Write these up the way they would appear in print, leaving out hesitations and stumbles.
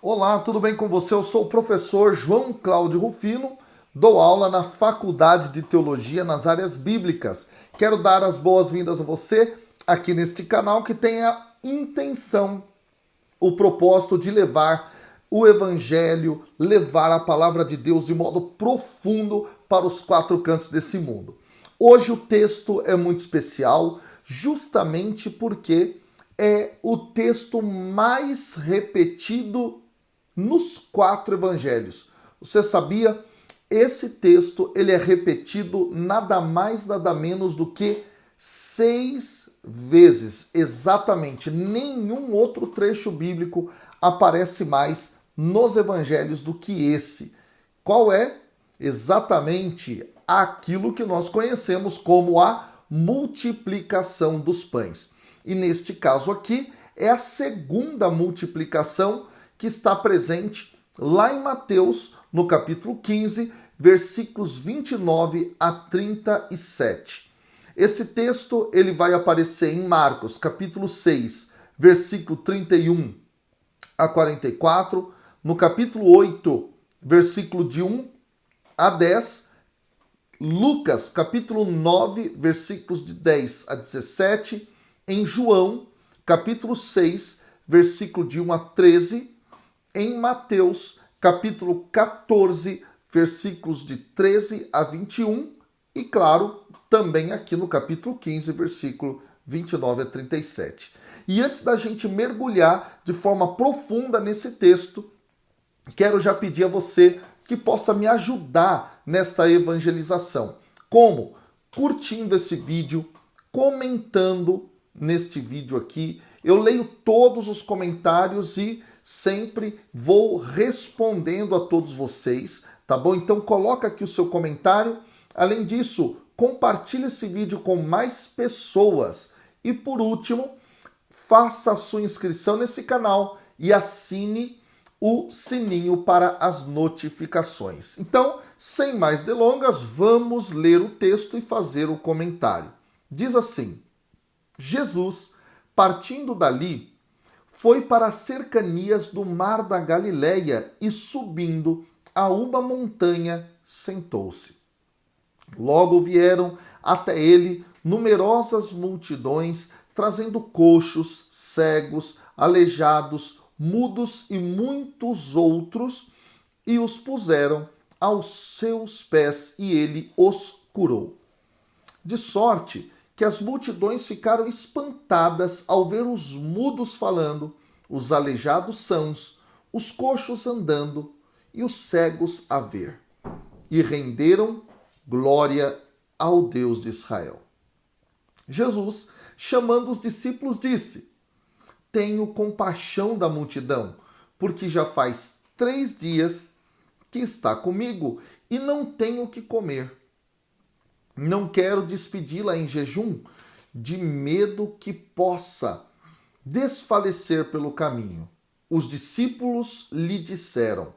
Olá, tudo bem com você? Eu sou o professor João Cláudio Rufino, dou aula na Faculdade de Teologia nas áreas bíblicas. Quero dar as boas-vindas a você aqui neste canal que tem a intenção, o propósito de levar o Evangelho, levar a palavra de Deus de modo profundo para os quatro cantos desse mundo. Hoje o texto é muito especial, justamente porque é o texto mais repetido nos quatro evangelhos. Você sabia? Esse texto ele é repetido nada mais, nada menos do que 6 vezes. Exatamente. Nenhum outro trecho bíblico aparece mais nos evangelhos do que esse. Qual é? Exatamente aquilo que nós conhecemos como a multiplicação dos pães. E neste caso aqui é a segunda multiplicação que está presente lá em Mateus, no capítulo 15, versículos 29 a 37. Esse texto ele vai aparecer em Marcos, capítulo 6, versículo 31 a 44, no capítulo 8, versículo de 1 a 10, Lucas, capítulo 9, versículos de 10 a 17, em João, capítulo 6, versículo de 1 a 13, em Mateus, capítulo 14, versículos de 13 a 21, e claro, também aqui no capítulo 15, versículo 29 a 37. E antes da gente mergulhar de forma profunda nesse texto, quero já pedir a você que possa me ajudar nesta evangelização. Como? Curtindo esse vídeo, comentando neste vídeo aqui. Eu leio todos os comentários e sempre vou respondendo a todos vocês, tá bom? Então coloca aqui o seu comentário. Além disso, compartilhe esse vídeo com mais pessoas. E por último, faça a sua inscrição nesse canal e assine o sininho para as notificações. Então, sem mais delongas, vamos ler o texto e fazer o comentário. Diz assim: Jesus, partindo dali, foi para as cercanias do mar da Galileia e, subindo a uma montanha, sentou-se. Logo vieram até ele numerosas multidões, trazendo coxos, cegos, aleijados, mudos e muitos outros, e os puseram aos seus pés, e ele os curou. De sorte que as multidões ficaram espantadas ao ver os mudos falando, os aleijados sãos, os coxos andando e os cegos a ver, e renderam glória ao Deus de Israel. Jesus, chamando os discípulos, disse: Tenho compaixão da multidão, porque já faz 3 dias que está comigo e não tenho o que comer. Não quero despedi-la em jejum, de medo que possa desfalecer pelo caminho. Os discípulos lhe disseram: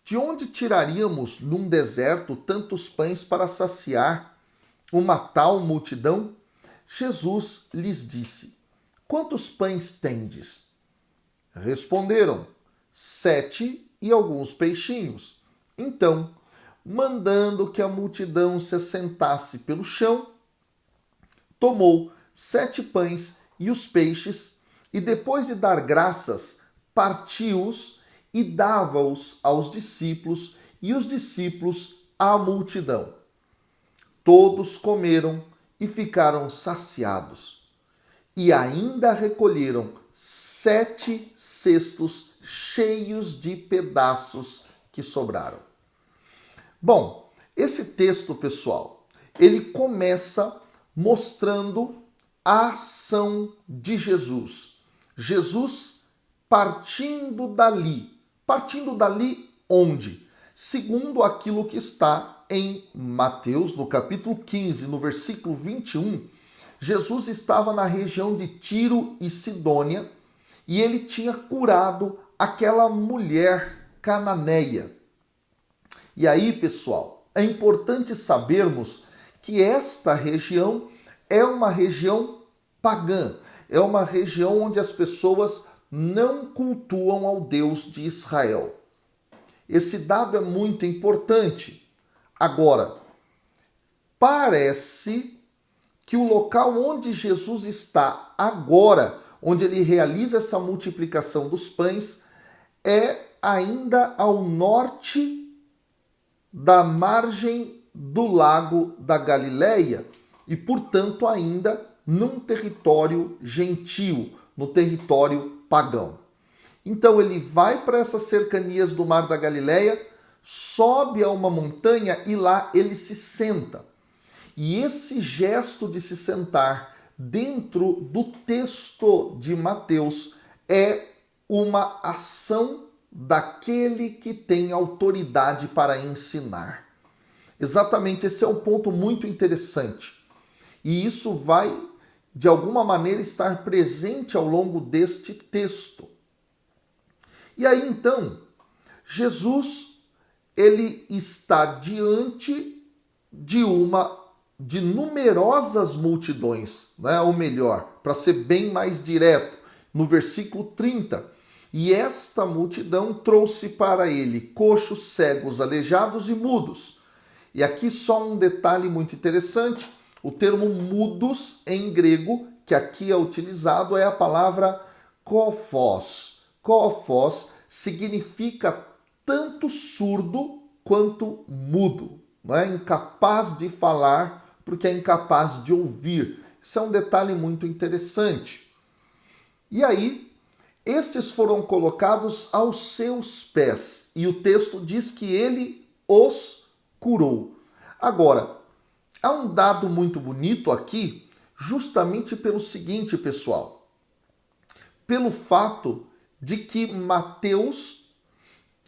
De onde tiraríamos num deserto tantos pães para saciar uma tal multidão? Jesus lhes disse: Quantos pães tendes? Responderam: 7 e alguns peixinhos. Então, mandando que a multidão se assentasse pelo chão, tomou 7 pães e os peixes, e depois de dar graças, partiu-os e dava-os aos discípulos, e os discípulos à multidão. Todos comeram e ficaram saciados, e ainda recolheram 7 cestos cheios de pedaços que sobraram. Bom, esse texto, pessoal, ele começa mostrando a ação de Jesus. Jesus partindo dali. Partindo dali onde? Segundo aquilo que está em Mateus, no capítulo 15, no versículo 21, Jesus estava na região de Tiro e Sidônia e ele tinha curado aquela mulher cananeia. E aí, pessoal, é importante sabermos que esta região é uma região pagã, é uma região onde as pessoas não cultuam ao Deus de Israel. Esse dado é muito importante. Agora, parece que o local onde Jesus está agora, onde ele realiza essa multiplicação dos pães, é ainda ao norte da margem do lago da Galileia e, portanto, ainda num território gentil, no território pagão. Então ele vai para essas cercanias do Mar da Galileia, sobe a uma montanha e lá ele se senta. E esse gesto de se sentar dentro do texto de Mateus é uma ação daquele que tem autoridade para ensinar. Exatamente, esse é um ponto muito interessante. E isso vai, de alguma maneira, estar presente ao longo deste texto. E aí, então, Jesus, ele está diante de numerosas multidões, né? Ou melhor, para ser bem mais direto, no versículo 30, e esta multidão trouxe para ele coxos, cegos, aleijados e mudos. E aqui só um detalhe muito interessante, o termo mudos em grego, que aqui é utilizado, é a palavra kofos. Kofos significa tanto surdo quanto mudo, não é? Incapaz de falar porque é incapaz de ouvir. Isso é um detalhe muito interessante. E aí, estes foram colocados aos seus pés, e o texto diz que ele os curou. Agora, há um dado muito bonito aqui, justamente pelo seguinte, pessoal. Pelo fato de que Mateus,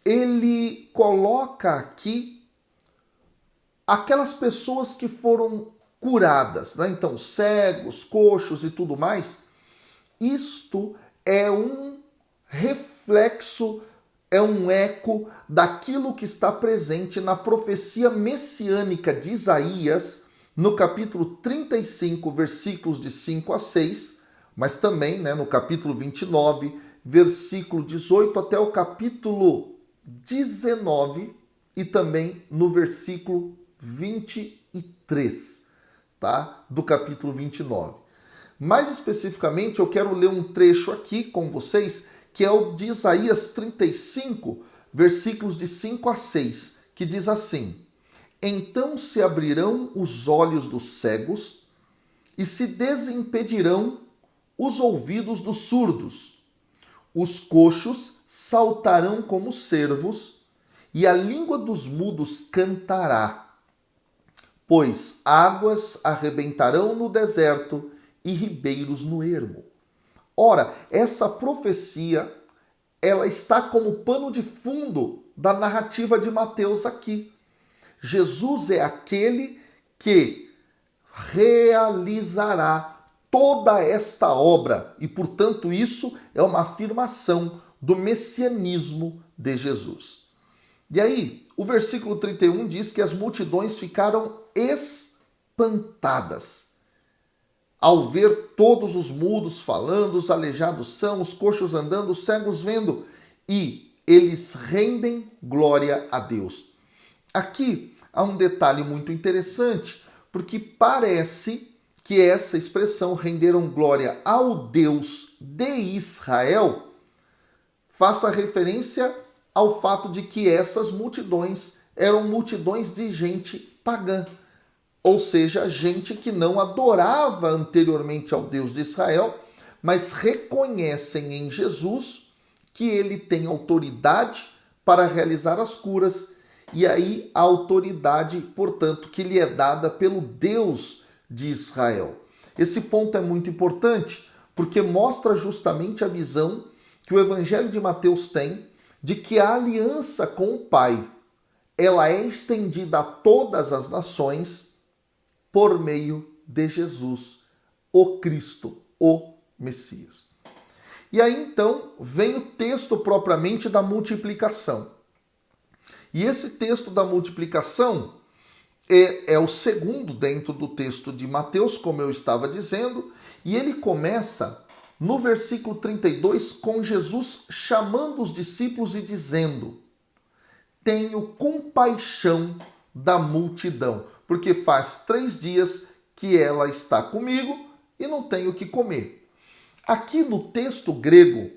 ele coloca aqui aquelas pessoas que foram curadas, né? Então, cegos, coxos e tudo mais. Isto é um reflexo, é um eco daquilo que está presente na profecia messiânica de Isaías, no capítulo 35, versículos de 5 a 6, mas também, né, no capítulo 29, versículo 18 até o capítulo 19 e também no versículo 23, tá? Do capítulo 29. Mais especificamente, eu quero ler um trecho aqui com vocês, que é o de Isaías 35, versículos de 5 a 6, que diz assim: Então se abrirão os olhos dos cegos e se desimpedirão os ouvidos dos surdos. Os coxos saltarão como cervos e a língua dos mudos cantará. Pois águas arrebentarão no deserto e ribeiros no ermo. Ora, essa profecia, ela está como pano de fundo da narrativa de Mateus aqui. Jesus é aquele que realizará toda esta obra e, portanto, isso é uma afirmação do messianismo de Jesus. E aí, o versículo 31 diz que as multidões ficaram espantadas ao ver todos os mudos falando, os aleijados são, os coxos andando, os cegos vendo, e eles rendem glória a Deus. Aqui há um detalhe muito interessante, porque parece que essa expressão renderam glória ao Deus de Israel faça referência ao fato de que essas multidões eram multidões de gente pagã. Ou seja, gente que não adorava anteriormente ao Deus de Israel, mas reconhecem em Jesus que ele tem autoridade para realizar as curas, e aí a autoridade, portanto, que lhe é dada pelo Deus de Israel. Esse ponto é muito importante, porque mostra justamente a visão que o Evangelho de Mateus tem de que a aliança com o Pai, ela é estendida a todas as nações por meio de Jesus, o Cristo, o Messias. E aí então vem o texto propriamente da multiplicação. E esse texto da multiplicação é o segundo dentro do texto de Mateus, como eu estava dizendo, e ele começa no versículo 32, com Jesus chamando os discípulos e dizendo: tenho compaixão da multidão, porque faz 3 dias que ela está comigo e não tenho o que comer. Aqui no texto grego,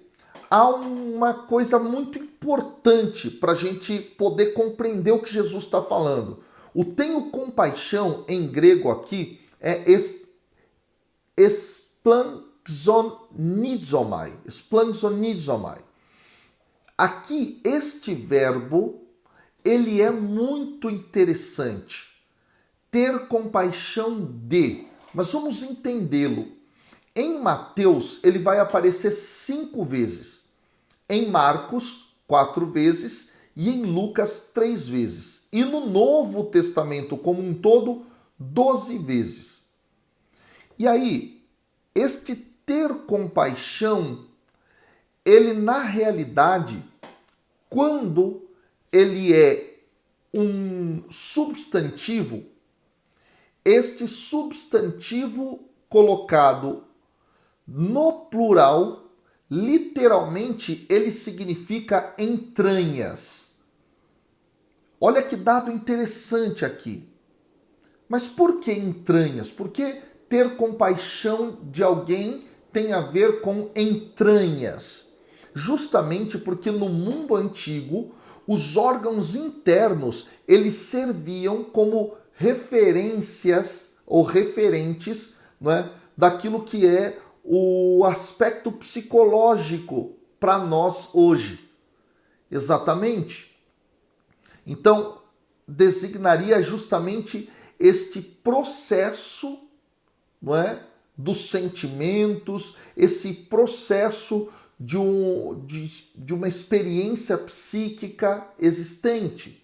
há uma coisa muito importante para a gente poder compreender o que Jesus está falando. O tenho compaixão em grego aqui é splanxonizomai. Aqui, este verbo, ele é muito interessante. Ter compaixão de. Mas vamos entendê-lo. Em Mateus, ele vai aparecer 5 vezes. Em Marcos, 4 vezes. E em Lucas, 3 vezes. E no Novo Testamento como um todo, 12 vezes. E aí, este ter compaixão, ele na realidade, quando ele é um substantivo, este substantivo colocado no plural, literalmente ele significa entranhas. Olha que dado interessante aqui. Mas por que entranhas? Por que ter compaixão de alguém tem a ver com entranhas? Justamente porque no mundo antigo, os órgãos internos, eles serviam como referências ou referentes, não é, daquilo que é o aspecto psicológico para nós hoje. Exatamente. Então, designaria justamente este processo, não é, dos sentimentos, esse processo de uma experiência psíquica existente.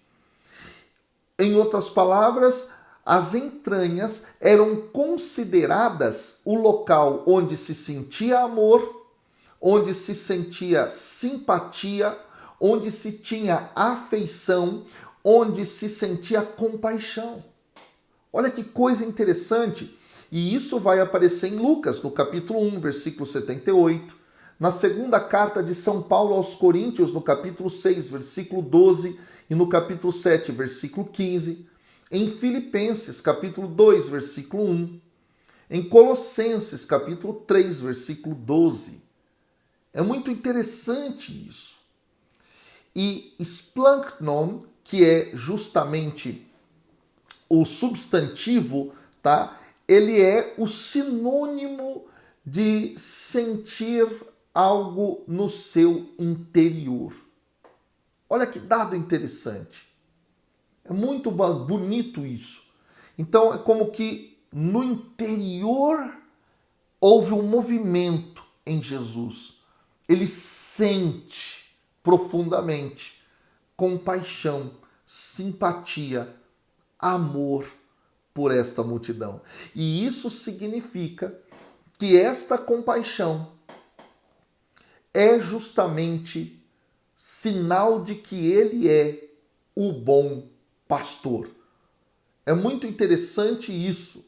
Em outras palavras, as entranhas eram consideradas o local onde se sentia amor, onde se sentia simpatia, onde se tinha afeição, onde se sentia compaixão. Olha que coisa interessante. E isso vai aparecer em Lucas, no capítulo 1, versículo 78. Na segunda carta de São Paulo aos Coríntios, no capítulo 6, versículo 12. E no capítulo 7, versículo 15. Em Filipenses, capítulo 2, versículo 1. Em Colossenses, capítulo 3, versículo 12. É muito interessante isso. E splanknon, que é justamente o substantivo, tá? Ele é o sinônimo de sentir algo no seu interior. Olha que dado interessante. É muito bonito isso. Então é como que no interior houve um movimento em Jesus. Ele sente profundamente compaixão, simpatia, amor por esta multidão. E isso significa que esta compaixão é justamente sinal de que ele é o bom pastor. É muito interessante isso.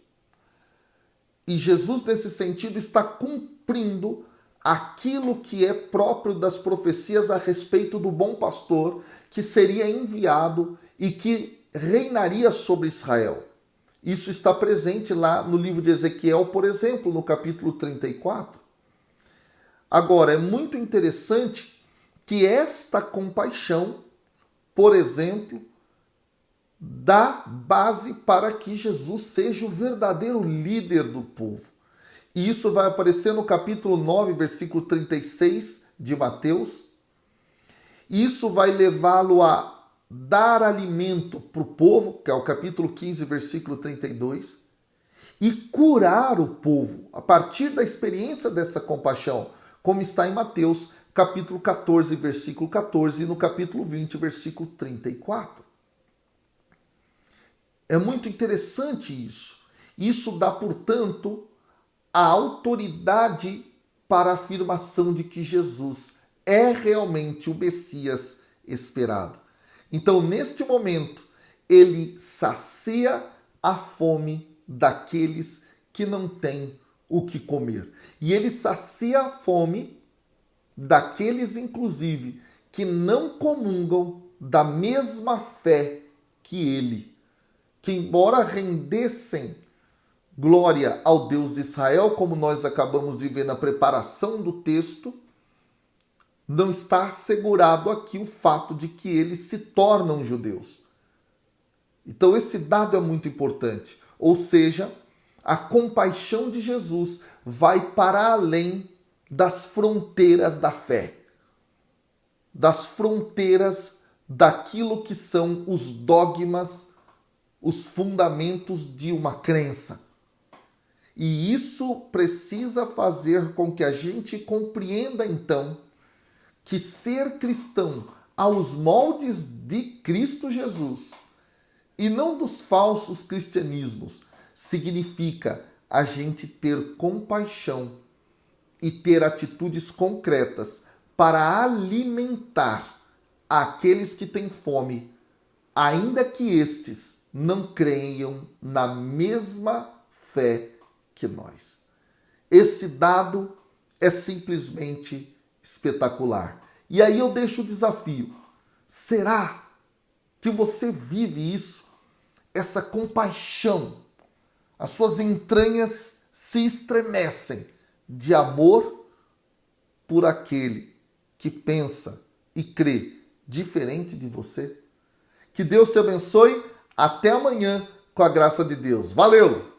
E Jesus, nesse sentido, está cumprindo aquilo que é próprio das profecias a respeito do bom pastor que seria enviado e que reinaria sobre Israel. Isso está presente lá no livro de Ezequiel, por exemplo, no capítulo 34. Agora, é muito interessante que esta compaixão, por exemplo, dá base para que Jesus seja o verdadeiro líder do povo. E isso vai aparecer no capítulo 9, versículo 36 de Mateus. Isso vai levá-lo a dar alimento para o povo, que é o capítulo 15, versículo 32, e curar o povo a partir da experiência dessa compaixão, como está em Mateus, capítulo 14, versículo 14, e no capítulo 20, versículo 34. É muito interessante isso. Isso dá, portanto, a autoridade para a afirmação de que Jesus é realmente o Messias esperado. Então, neste momento, ele sacia a fome daqueles que não têm o que comer. E ele sacia a fome daqueles, inclusive, que não comungam da mesma fé que ele, que embora rendessem glória ao Deus de Israel, como nós acabamos de ver na preparação do texto, não está assegurado aqui o fato de que eles se tornam judeus. Então esse dado é muito importante. Ou seja, a compaixão de Jesus vai para além das fronteiras da fé, das fronteiras daquilo que são os dogmas, os fundamentos de uma crença. E isso precisa fazer com que a gente compreenda, então, que ser cristão aos moldes de Cristo Jesus e não dos falsos cristianismos significa a gente ter compaixão e ter atitudes concretas para alimentar aqueles que têm fome, ainda que estes não creiam na mesma fé que nós. Esse dado é simplesmente espetacular. E aí eu deixo o desafio. Será que você vive isso? Essa compaixão? As suas entranhas se estremecem de amor por aquele que pensa e crê diferente de você? Que Deus te abençoe. Até amanhã, com a graça de Deus. Valeu!